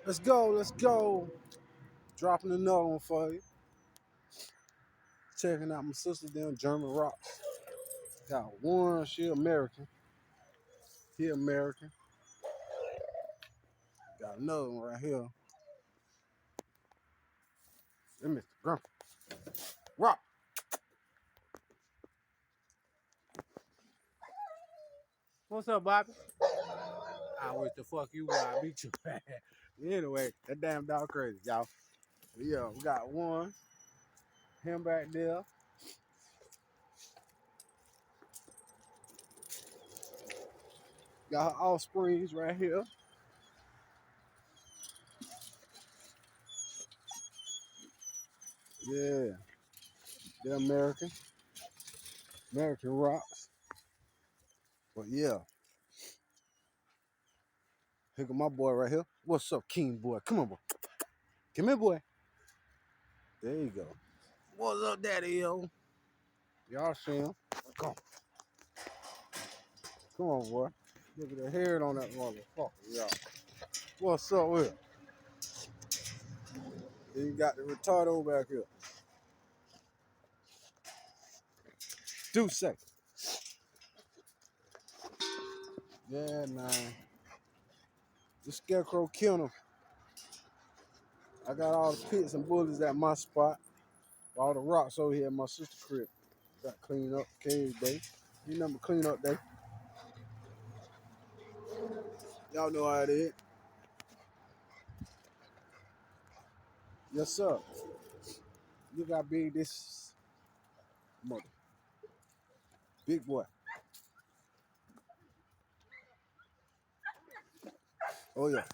Let's go, let's go. Dropping another one for you. Checking out my sister down German Rocks. Got one, she American. He American. Got another one right here. That Mr. Grumpy. Rock. What's up, Bobby? I wish the fuck you would. I beat you. Anyway, that damn dog crazy, y'all. Yeah, we got one. Him back there. Got her offsprings right here. Yeah, they're American. American rocks. But yeah, here go my boy right here. What's up, King boy? Come on, boy. Come here, boy. There you go. What's up, daddy, yo? Y'all see him? Come on. Come on, boy. Look at the hair on that motherfucker, y'all. What's up with it? Then you got the retardo back here. Do say. Yeah, man. The scarecrow killed him. I got all the pits and bullies at my spot. All the rocks over here at my sister's crib. Got clean up cage day. You number clean up day. Y'all know how it is. Yes, sir. You got big this mother. Big boy. Oh yeah.